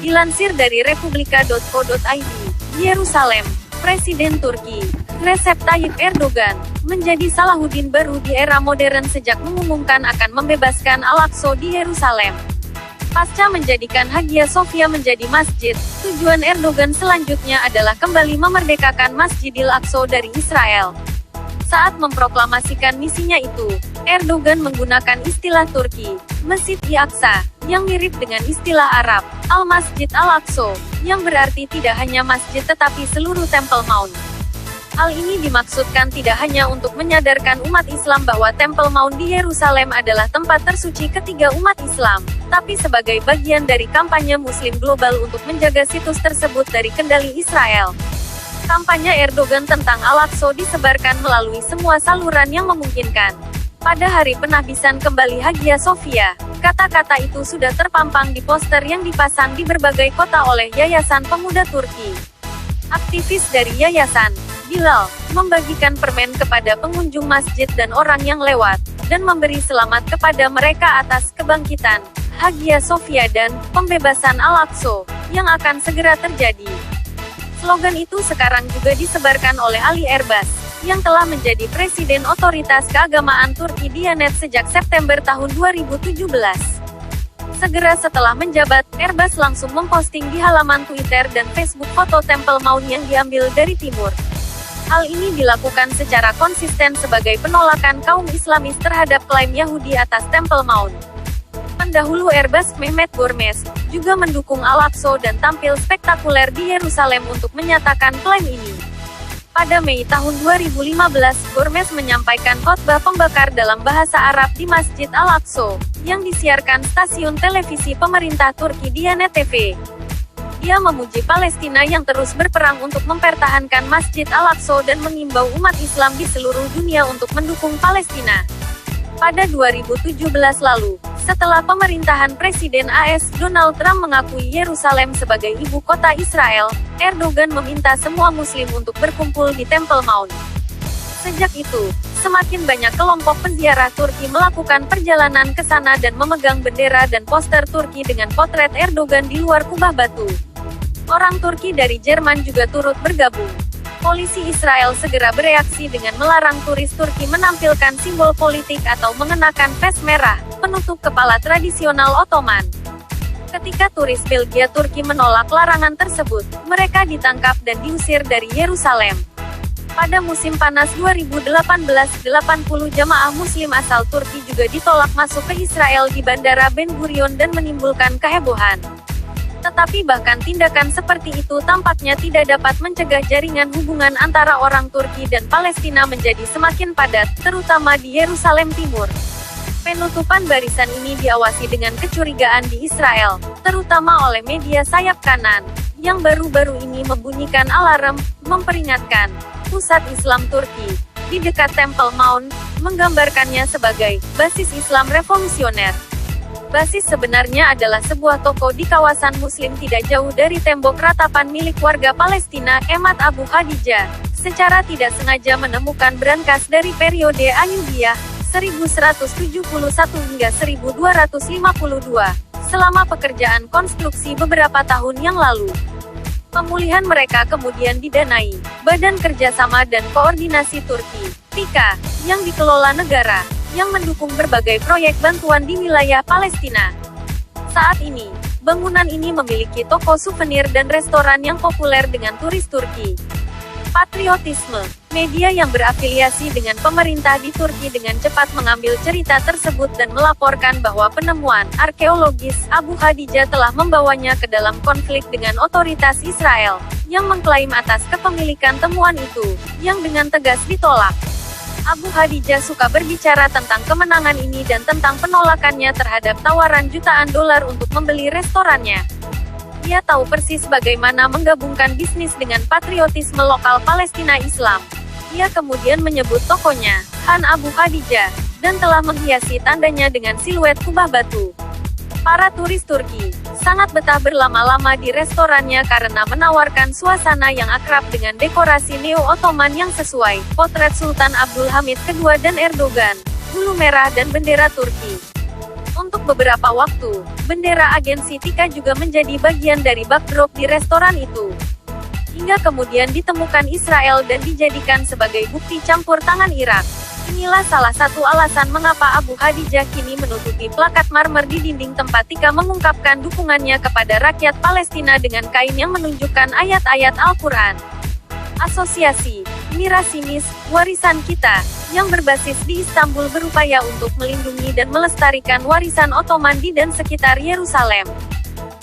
Dilansir dari republika.co.id, Yerusalem, Presiden Turki, Recep Tayyip Erdogan, menjadi Salahuddin baru di era modern sejak mengumumkan akan membebaskan Al-Aqsa di Yerusalem. Pasca menjadikan Hagia Sophia menjadi masjid, tujuan Erdogan selanjutnya adalah kembali memerdekakan Masjidil Aqsa dari Israel. Saat memproklamasikan misinya itu, Erdogan menggunakan istilah Turki, Mesjid Al-Aqsa, yang mirip dengan istilah Arab, Al-Masjid Al-Aqsa, yang berarti tidak hanya masjid tetapi seluruh Temple Mount. Hal ini dimaksudkan tidak hanya untuk menyadarkan umat Islam bahwa Temple Mount di Yerusalem adalah tempat tersuci ketiga umat Islam, tapi sebagai bagian dari kampanye Muslim global untuk menjaga situs tersebut dari kendali Israel. Kampanye Erdogan tentang Al-Aqsa disebarkan melalui semua saluran yang memungkinkan. Pada hari penahbisan kembali Hagia Sophia, kata-kata itu sudah terpampang di poster yang dipasang di berbagai kota oleh Yayasan Pemuda Turki. Aktivis dari yayasan, Bilal, membagikan permen kepada pengunjung masjid dan orang yang lewat, dan memberi selamat kepada mereka atas kebangkitan Hagia Sophia dan pembebasan Al-Aqsa yang akan segera terjadi. Slogan itu sekarang juga disebarkan oleh Ali Erbas, yang telah menjadi Presiden Otoritas Keagamaan Turki Diyanet sejak September tahun 2017. Segera setelah menjabat, Erbas langsung memposting di halaman Twitter dan Facebook foto Temple Mount yang diambil dari timur. Hal ini dilakukan secara konsisten sebagai penolakan kaum Islamis terhadap klaim Yahudi atas Temple Mount. Pendahulu Erbas, Mehmet Görmez, juga mendukung Al-Aqsa dan tampil spektakuler di Yerusalem untuk menyatakan klaim ini. Pada Mei tahun 2015, Görmez menyampaikan khotbah pembakar dalam bahasa Arab di Masjid Al-Aqsa, yang disiarkan stasiun televisi pemerintah Turki Diyanet TV. Ia memuji Palestina yang terus berperang untuk mempertahankan Masjid Al-Aqsa dan mengimbau umat Islam di seluruh dunia untuk mendukung Palestina. Pada 2017 lalu, setelah pemerintahan Presiden AS Donald Trump mengakui Yerusalem sebagai ibu kota Israel, Erdogan meminta semua Muslim untuk berkumpul di Temple Mount. Sejak itu, semakin banyak kelompok penziarah Turki melakukan perjalanan ke sana dan memegang bendera dan poster Turki dengan potret Erdogan di luar kubah batu. Orang Turki dari Jerman juga turut bergabung. Polisi Israel segera bereaksi dengan melarang turis Turki menampilkan simbol politik atau mengenakan vest merah, penutup kepala tradisional Ottoman. Ketika turis Belgia Turki menolak larangan tersebut, mereka ditangkap dan diusir dari Yerusalem. Pada musim panas 2018, 80 jamaah Muslim asal Turki juga ditolak masuk ke Israel di Bandara Ben Gurion dan menimbulkan kehebohan. Tetapi bahkan tindakan seperti itu tampaknya tidak dapat mencegah jaringan hubungan antara orang Turki dan Palestina menjadi semakin padat, terutama di Yerusalem Timur. Penutupan barisan ini diawasi dengan kecurigaan di Israel, terutama oleh media sayap kanan, yang baru-baru ini membunyikan alarm, memperingatkan pusat Islam Turki di dekat Temple Mount, menggambarkannya sebagai basis Islam revolusioner. Basis sebenarnya adalah sebuah toko di kawasan Muslim tidak jauh dari tembok ratapan milik warga Palestina, Emad Abu Khadijah, secara tidak sengaja menemukan brankas dari periode Ayyubiyah, 1171 hingga 1252, selama pekerjaan konstruksi beberapa tahun yang lalu. Pemulihan mereka kemudian didanai Badan Kerjasama dan Koordinasi Turki, PIKA, yang dikelola negara, yang mendukung berbagai proyek bantuan di wilayah Palestina. Saat ini, bangunan ini memiliki toko souvenir dan restoran yang populer dengan turis Turki. Patriotisme, media yang berafiliasi dengan pemerintah di Turki dengan cepat mengambil cerita tersebut dan melaporkan bahwa penemuan arkeologis Abu Khadijah telah membawanya ke dalam konflik dengan otoritas Israel, yang mengklaim atas kepemilikan temuan itu, yang dengan tegas ditolak. Abu Khadijah suka berbicara tentang kemenangan ini dan tentang penolakannya terhadap tawaran jutaan dolar untuk membeli restorannya. Ia tahu persis bagaimana menggabungkan bisnis dengan patriotisme lokal Palestina Islam. Ia kemudian menyebut tokonya, Han Abu Khadijah, dan telah menghiasi tandanya dengan siluet kubah batu. Para turis Turki sangat betah berlama-lama di restorannya karena menawarkan suasana yang akrab dengan dekorasi neo-Ottoman yang sesuai, potret Sultan Abdul Hamid II dan Erdogan, bulu merah dan bendera Turki. Untuk Untuk beberapa waktu, bendera agensi Tika juga menjadi bagian dari backdrop di restoran itu. Hingga kemudian ditemukan Israel dan dijadikan sebagai bukti campur tangan Irak. Inilah salah satu alasan mengapa Abu Khadijah kini menutupi plakat marmer di dinding tempat Tika mengungkapkan dukungannya kepada rakyat Palestina dengan kain yang menunjukkan ayat-ayat Al-Quran. Asosiasi Mirasimis, Warisan Kita, yang berbasis di Istanbul berupaya untuk melindungi dan melestarikan warisan Ottoman di dan sekitar Yerusalem.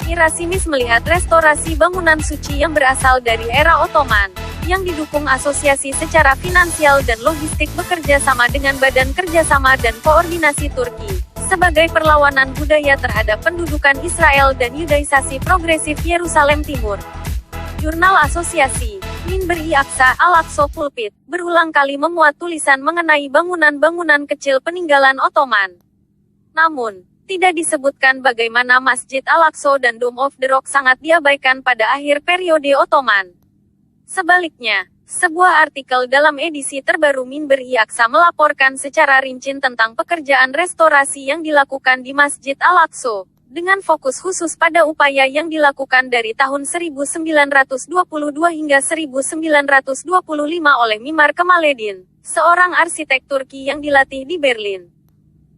Mirasimis melihat restorasi bangunan suci yang berasal dari era Ottoman, yang didukung asosiasi secara finansial dan logistik bekerja sama dengan Badan Kerjasama dan Koordinasi Turki, sebagai perlawanan budaya terhadap pendudukan Israel dan Yudaisasi progresif Yerusalem Timur. Jurnal Asosiasi Minber-i Aqsa Al-Aqsa Pulpit, berulang kali memuat tulisan mengenai bangunan-bangunan kecil peninggalan Ottoman. Namun, tidak disebutkan bagaimana Masjid Al-Aqsa dan Dome of the Rock sangat diabaikan pada akhir periode Ottoman. Sebaliknya, sebuah artikel dalam edisi terbaru Minber-i Aqsa melaporkan secara rinci tentang pekerjaan restorasi yang dilakukan di Masjid Al-Aqsa, dengan fokus khusus pada upaya yang dilakukan dari tahun 1922 hingga 1925 oleh Mimar Kemaleddin, seorang arsitek Turki yang dilatih di Berlin.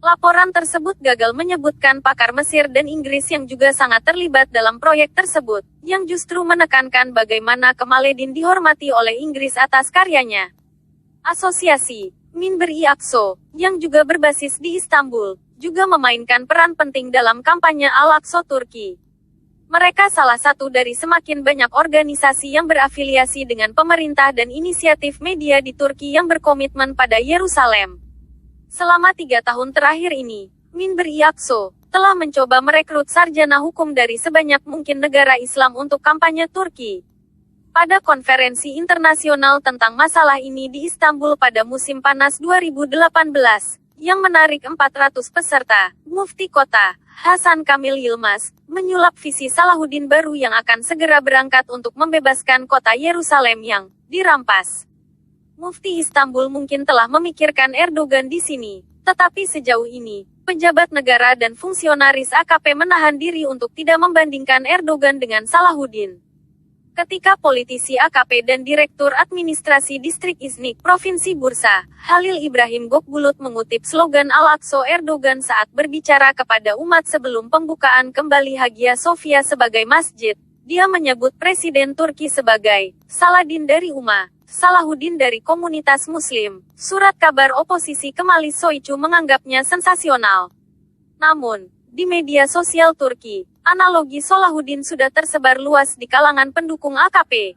Laporan tersebut gagal menyebutkan pakar Mesir dan Inggris yang juga sangat terlibat dalam proyek tersebut, yang justru menekankan bagaimana Kemaleddin dihormati oleh Inggris atas karyanya. Asosiasi Minber-i Aqsa, yang juga berbasis di Istanbul, juga memainkan peran penting dalam kampanye Al-Aqsa Turki. Mereka salah satu dari semakin banyak organisasi yang berafiliasi dengan pemerintah dan inisiatif media di Turki yang berkomitmen pada Yerusalem. Selama 3 tahun terakhir ini, Minber-i Aqsa telah mencoba merekrut sarjana hukum dari sebanyak mungkin negara Islam untuk kampanye Turki. Pada konferensi internasional tentang masalah ini di Istanbul pada musim panas 2018, yang menarik 400 peserta, Mufti Kota, Hasan Kamil Yilmaz, menyulap visi Salahuddin baru yang akan segera berangkat untuk membebaskan kota Yerusalem yang dirampas. Mufti Istanbul mungkin telah memikirkan Erdogan di sini, tetapi sejauh ini, pejabat negara dan fungsionaris AKP menahan diri untuk tidak membandingkan Erdogan dengan Salahuddin. Ketika politisi AKP dan Direktur Administrasi Distrik Iznik Provinsi Bursa, Halil Ibrahim Gokbulut mengutip slogan Al-Aqsa Erdogan saat berbicara kepada umat sebelum pembukaan kembali Hagia Sophia sebagai masjid, dia menyebut Presiden Turki sebagai Saladin dari Umma, Salahuddin dari komunitas Muslim. Surat kabar oposisi Kemalis Soycu menganggapnya sensasional. Namun, di media sosial Turki, analogi Salahuddin sudah tersebar luas di kalangan pendukung AKP.